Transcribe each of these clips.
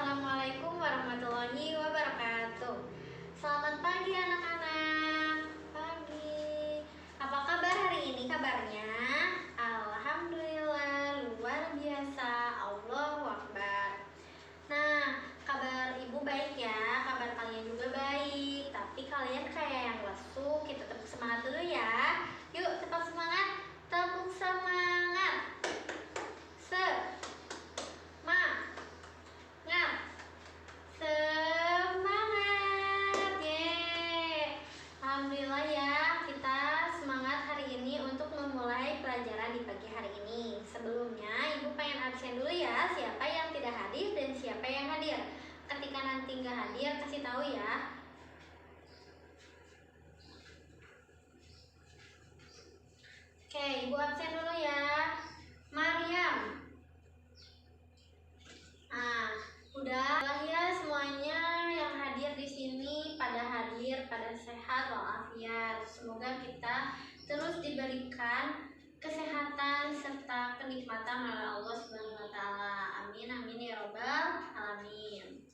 Assalamualaikum warahmatullahi wabarakatuh. Selamat pagi anak-anak. Pagi. Apa kabar hari ini kabarnya? Alhamdulillah, luar biasa. Allahu Akbar. Nah, kabar ibu baik ya, kabar kalian juga baik. Tapi kalian kayak yang lesu, kita tepuk semangat dulu ya. Yuk, tetap semangat. Tepuk semangat. Semangat, alhamdulillah ya, kita semangat hari ini untuk memulai pelajaran di pagi hari ini. Sebelumnya ibu pengen absen dulu ya, siapa yang tidak hadir dan siapa yang hadir. Ketika nanti nggak hadir kasih tahu ya. Oke, ibu absen dulu ya. Mariam. Udah ya semuanya yang hadir di sini pada hadir, pada sehat walafiat. Semoga kita terus diberikan kesehatan serta kenikmatan oleh Allah Subhanahu wa taala. Amin amin ya robbal alamin.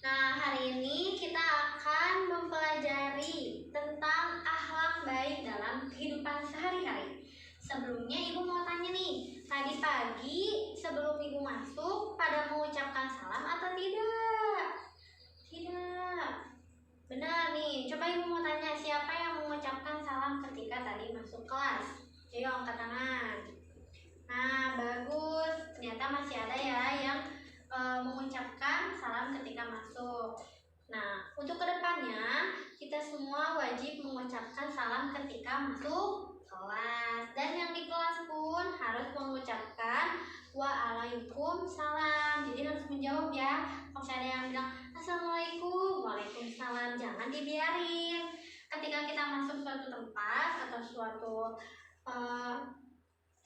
Nah, hari ini kita akan mempelajari tentang akhlak baik dalam kehidupan sehari-hari. Sebelumnya ibu mau tanya nih, tadi pagi sebelum ibu masuk pada mengucapkan salam atau tidak? Tidak. Benar nih, coba ibu mau tanya siapa yang mengucapkan salam ketika tadi masuk kelas? Ayo angkat tangan. Nah, bagus. Ternyata masih ada ya yang mengucapkan salam ketika masuk. Nah, untuk kedepannya kita semua wajib mengucapkan salam ketika masuk kelas, dan yang di kelas pun harus mengucapkan waalaikumsalam. Jadi harus menjawab ya. Kalau ada yang bilang assalamualaikum, waalaikumsalam, jangan dibiarin. Ketika kita masuk suatu tempat atau suatu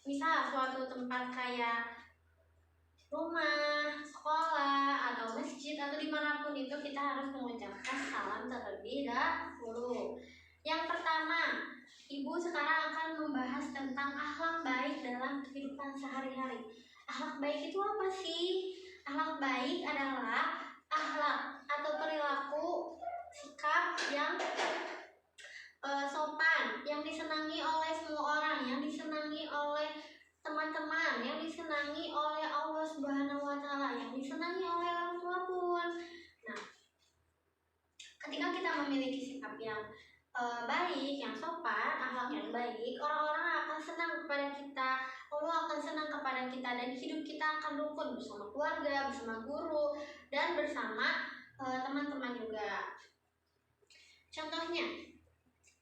misal suatu tempat kayak rumah, sekolah, atau masjid, atau dimanapun itu kita harus mengucapkan salam terlebih dahulu. Yang pertama, ibu sekarang akan membahas tentang akhlak baik dalam kehidupan sehari-hari. Akhlak baik itu apa sih? Akhlak baik adalah akhlak atau perilaku sikap yang sopan, yang disenangi oleh semua orang, yang disenangi oleh teman-teman, yang disenangi oleh Allah Subhanahu wa taala, yang disenangi oleh orang tua pun. Nah, ketika kita memiliki sikap yang baik, yang sopan, akhlak yang baik, orang-orang akan senang kepada kita, Allah akan senang kepada kita, dan hidup kita akan rukun bersama keluarga, bersama guru, dan bersama teman-teman juga. Contohnya,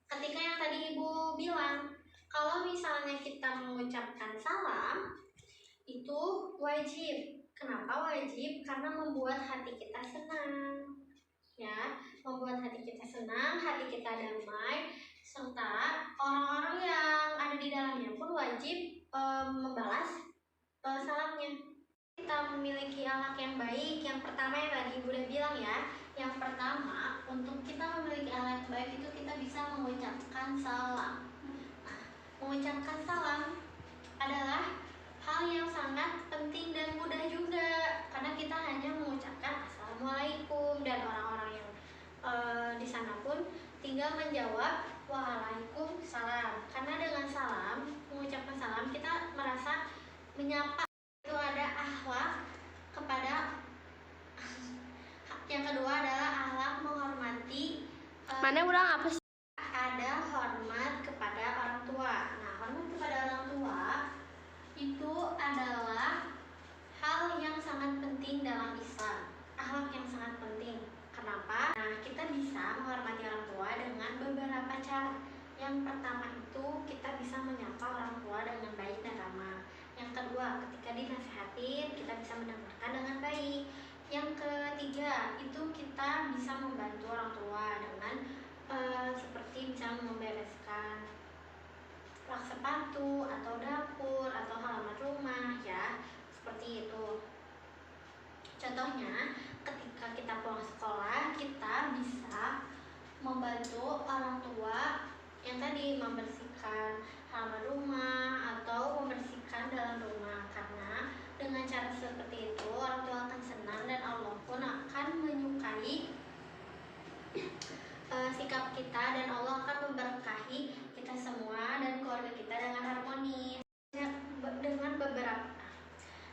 ketika yang tadi ibu bilang, kalau misalnya kita mengucapkan salam, itu wajib. Kenapa wajib? Karena membuat hati kita senang. Ya, membuat hati kita senang, hati kita damai, serta orang-orang yang ada di dalamnya pun wajib membalas salamnya. Kita memiliki akhlak yang baik. Yang pertama yang tadi ibu udah bilang ya, yang pertama untuk kita memiliki akhlak baik itu kita bisa mengucapkan salam. Nah, mengucapkan salam adalah hal yang sangat penting dan mudah juga, karena kita hanya mengucapkan assalamualaikum, dan orang-orang yang di sana pun tinggal menjawab waalaikumsalam. Karena dengan salam, mengucapkan salam, kita merasa menyapa. Itu ada akhlak kepada yang kedua adalah akhlak menghormati. Mana ulang apa sih? Ada hormat kepada orang tua. Nah, hormat kepada orang tua itu adalah hal yang sangat penting dalam Islam. Akhlak yang sangat penting. Kenapa? Nah, kita bisa menghormati orang tua dengan beberapa cara. Yang pertama itu kita bisa menyapa orang tua dengan baik dan ramah. Yang kedua, ketika dinasihatin kita bisa mendengarkan dengan baik. Yang ketiga, itu kita bisa membantu orang tua dengan seperti misalnya membereskan rak sepatu atau dapur atau halaman rumah ya, seperti itu. Contohnya, ketika kita pulang sekolah, kita bisa membantu orang tua yang tadi membersihkan halaman rumah atau membersihkan dalam rumah, karena dengan cara seperti kita dan Allah akan memberkahi kita semua dan keluarga kita dengan harmonis. Dengan beberapa,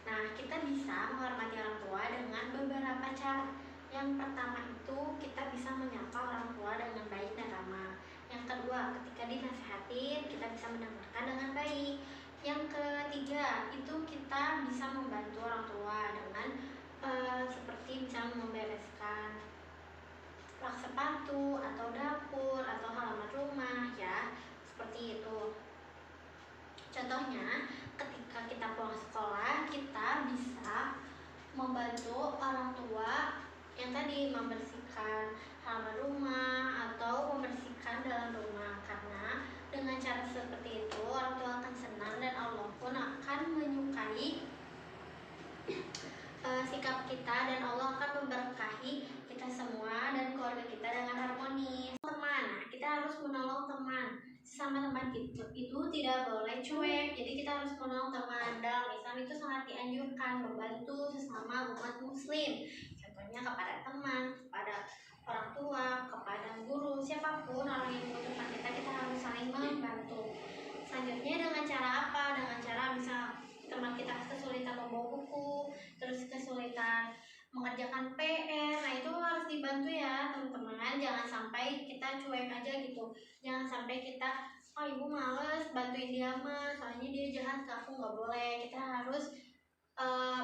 nah kita bisa menghormati orang tua dengan beberapa cara. Yang pertama itu kita bisa menyapa orang tua dengan baik dan ramah. Yang kedua, ketika dinasihatin kita bisa mendengarkan dengan baik. Yang ketiga itu kita bisa membantu orang tua dengan seperti misalnya membereskan rak sepatu atau dapur atau halaman rumah ya, seperti itu. Contohnya, ketika kita pulang sekolah, kita bisa membantu orang tua yang tadi membersihkan halaman rumah atau membersihkan dalam rumah, karena dengan cara seperti itu orang tua akan senang dan Allah pun akan menyukai sikap kita dan Allah akan memberkahi kita semua dan keluarga kita dengan harmonis. Teman, kita harus menolong teman sesama teman kita, itu tidak boleh cuek. Jadi kita harus menolong teman. Dalam Islam itu sangat dianjurkan membantu sesama umat muslim. Contohnya kepada teman, kepada orang tua, kepada guru, siapapun orang yang membutuhkan kita harus saling membantu. Selanjutnya dengan cara apa? Dengan cara bisa teman kita kesulitan membawa buku, terus kesulitan mengerjakan PR, nah itu harus dibantu ya teman-teman. Jangan sampai kita cuek aja gitu. Jangan sampai kita, oh ibu males bantuin dia mah, soalnya dia jahat ke aku, nggak boleh. Kita harus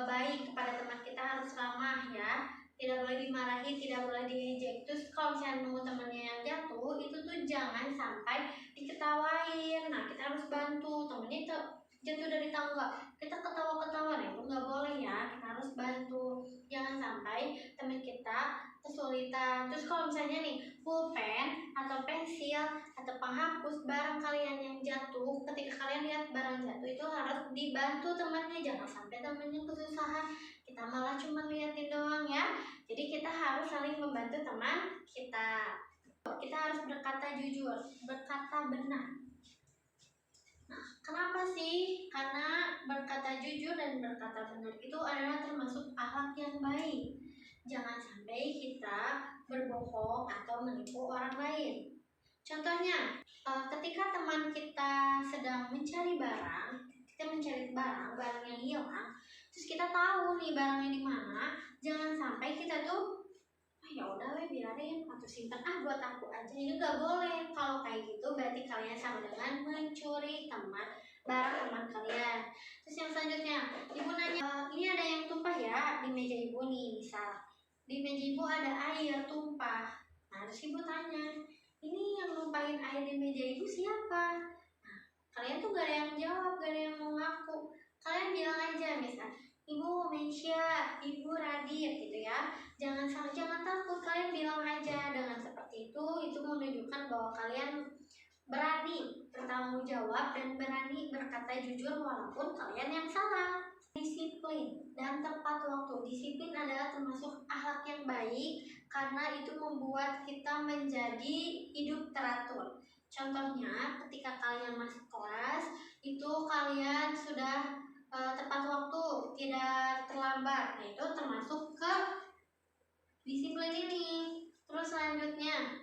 baik kepada teman kita, harus ramah ya. Tidak boleh dimarahi, tidak boleh diejek. Terus kalau misalnya nemu temannya yang jatuh, itu tuh jangan sampai diketawain. Nah kita harus bantu temennya itu jatuh dari tangga, kita ketawa-ketawa, nah itu nggak boleh ya. Kita harus bantu, jangan sampai teman kita kesulitan. Terus kalau misalnya nih pulpen atau pensil atau penghapus barang kalian yang jatuh, ketika kalian lihat barang jatuh itu harus dibantu temannya, jangan sampai temannya kesusahan kita malah cuma liatin doang ya. Jadi kita harus saling membantu teman kita. Kita harus berkata jujur, berkata benar. Nah, kenapa sih? Karena berkata jujur dan berkata benar itu adalah termasuk akhlak yang baik. Jangan sampai kita berbohong atau menipu orang lain. Contohnya, ketika teman kita sedang mencari barang, kita mencari barang yang hilang, terus kita tahu nih barangnya di mana, jangan sampai kita tuh ya udah biarin atau simpan buat aku aja. Ini nggak boleh. Kalau kayak gitu berarti kalian sama dengan mencuri barang teman kalian. Terus yang selanjutnya, ibu nanya, ini ada yang tumpah ya di meja ibu nih, misal di meja ibu ada air tumpah. Nah terus ibu tanya, ini yang numpahin air di meja ibu siapa? Nah kalian tuh gak ada yang jawab, gak ada yang mau ngaku. Kalian bilang aja misal, Ibu Meisya, Ibu Radit gitu ya. Jangan takut, kalian bilang aja. Dengan seperti itu menunjukkan bahwa kalian berani bertanggung jawab dan berani berkata jujur walaupun kalian yang salah. Disiplin dan tepat waktu. Disiplin adalah termasuk akhlak yang baik karena itu membuat kita menjadi hidup teratur. Contohnya ketika kalian masuk kelas itu kalian sudah tepat waktu, tidak terlambat. Nah itu termasuk ke disiplin ini. Terus selanjutnya,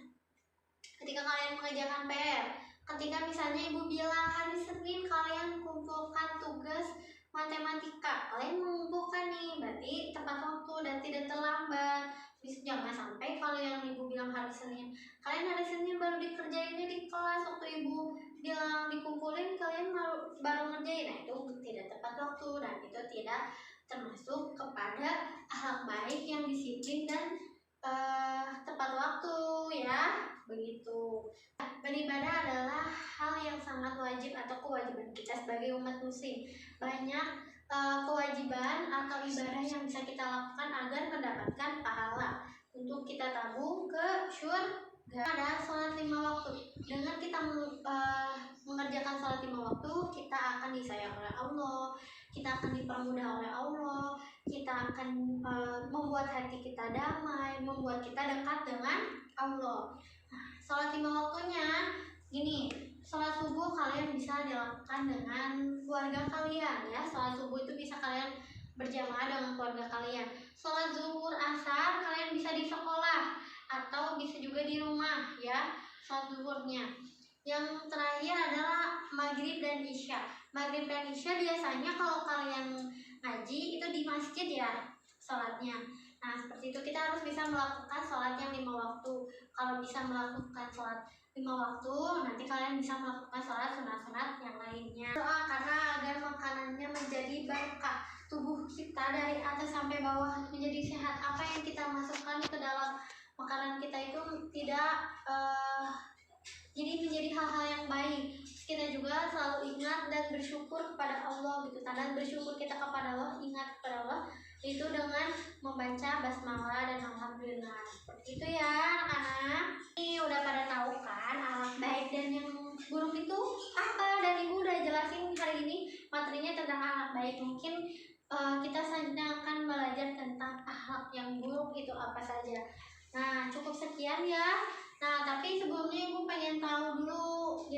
ketika kalian mengerjakan PR, ketika misalnya ibu bilang hari Senin kalian kumpulkan tugas matematika, kalian mengumpulkan nih, berarti tepat waktu dan tidak terlambat. Jangan sampai kalau yang ibu bilang hari Senin, kalian hari Senin baru dikerjainnya di kelas, waktu ibu bilang dikumpulin kalian baru ngerjain. Nah itu tidak tepat waktu dan itu tidak termasuk kepada akhlak baik yang disiplin dan tepat waktu ya, begitu. Beribadah adalah hal yang sangat wajib atau kewajiban kita sebagai umat muslim. Banyak kewajiban atau ibadah yang bisa kita lakukan agar mendapatkan pahala untuk kita tabung ke surga. Ada sholat 5 waktu. Dengan kita mengerjakan sholat 5 waktu, kita akan disayang oleh Allah, kita akan dipermudah oleh Allah, kita akan membuat hati kita damai, membuat kita dekat dengan Allah. Nah, sholat 5 waktunya gini, sholat subuh kalian bisa dilakukan dengan keluarga kalian ya. Sholat subuh itu bisa kalian berjamaah dengan keluarga kalian. Sholat zuhur, asar kalian bisa di sekolah atau bisa juga di rumah ya. sholat zuhurnya. Yang terakhir adalah maghrib dan isya. Maghrib dan isya biasanya kalau kalian ngaji itu di masjid ya sholatnya. Nah seperti itu, kita harus bisa melakukan sholat yang 5 waktu. Kalau bisa melakukan sholat 5 waktu, nanti kalian bisa melakukan sholat sunat-sunat yang lainnya. Doa karena agar makanannya menjadi berkah, tubuh kita dari atas sampai bawah menjadi sehat. Apa yang kita masukkan ke dalam makanan kita itu tidak jadi menjadi hal-hal yang baik. Kita juga selalu ingat dan bersyukur kepada Allah gitu. Tanda bersyukur kita kepada Allah, ingat kepada Allah itu dengan membaca basmalah dan alhamdulillah. Seperti itu ya anak-anak. Ini udah pada tahu kan alat baik dan yang buruk itu apa, dan ibu udah jelasin hari ini materinya tentang alat baik. Mungkin kita saja akan belajar tentang akhlak yang buruk itu apa saja. Nah cukup sekian ya. Nah tapi sebelumnya ibu pengen tahu dulu.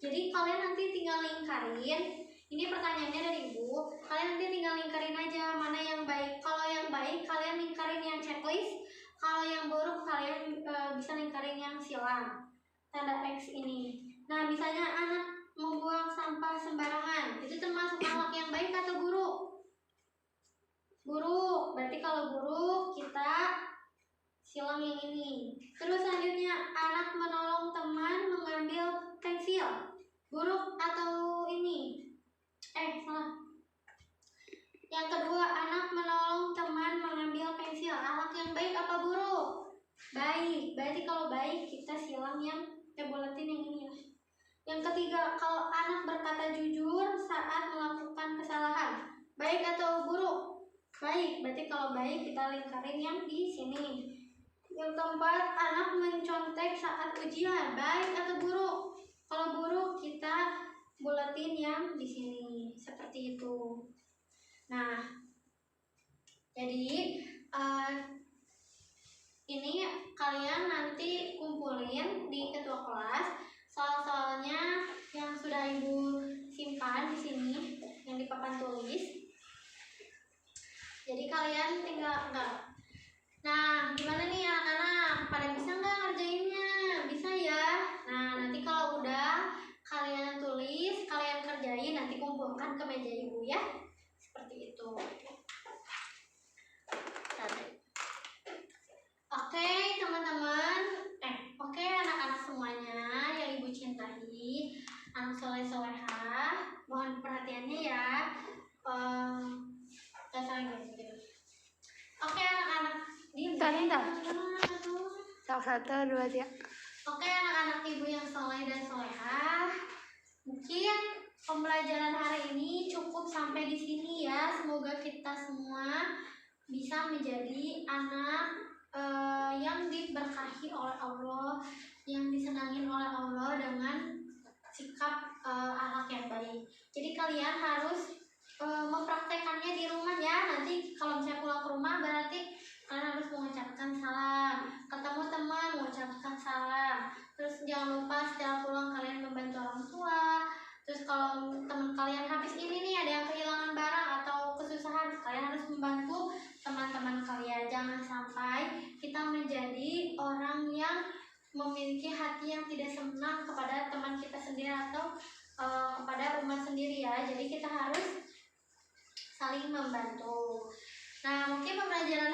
Jadi kalian nanti tinggal lingkarin. Ini pertanyaannya dari ibu. Kalian nanti tinggal lingkarin aja mana yang baik. Kalau yang baik kalian lingkarin yang checklist. Kalau yang buruk kalian bisa lingkarin yang silang, tanda X ini. Nah misalnya anak membuang sampah sembarangan, itu termasuk akhlak yang baik atau buruk? Buruk. Berarti kalau buruk kita silang yang ini. Terus selanjutnya anak menolong teman mengambil pensil, buruk atau ini? Salah. Yang kedua, anak menolong teman mengambil pensil, akhlak yang baik apa buruk? Baik. Berarti kalau baik kita silang yang buletin yang ini ya. Yang ketiga, kalau anak berkata jujur saat melakukan kesalahan, baik atau buruk? Baik. Berarti kalau baik kita lingkarin yang di sini. Yang keempat, anak mencontek saat ujian, baik atau buruk? Kalau buruk kita buletin yang di sini, seperti itu. Nah, jadi ini kalian nanti kumpulin di ketua kelas soal-soalnya yang sudah ibu simpan di sini, yang di papan tulis. Jadi kalian tinggal Nah, gimana nih anak-anak? Pada bisa nggak ngerjainnya? Bisa ya? Nah, nanti kalau udah kalian tulis, kalian kerjain, nanti kumpulkan ke meja ibu ya. Seperti itu. Oke, teman-teman. Oke anak-anak semuanya yang ibu cintai, anak soleh-solehah, mohon perhatiannya ya. Oke anak-anak. Satu, dua, tiga. Oke anak-anak ibu yang soleh dan solehah, mungkin pembelajaran hari ini cukup sampai di sini ya. Semoga kita semua bisa menjadi anak yang diberkahi oleh Allah, yang disenangi oleh Allah dengan sikap akhlak yang baik. Jadi kalian harus mempraktekannya di rumah ya. Nanti kalau misalnya pulang ke rumah berarti kalian harus mengucapkan salam, ketemu teman mengucapkan salam. Terus jangan lupa setelah pulang kalian membantu orang tua. Terus kalau teman kalian habis ini nih ada yang kehilangan barang atau kesusahan, kalian harus membantu teman-teman kalian. Jangan sampai kita menjadi orang yang memiliki hati yang tidak senang kepada teman kita sendiri atau kepada umat sendiri ya. Jadi kita harus saling membantu. Nah, mungkin pembelajaran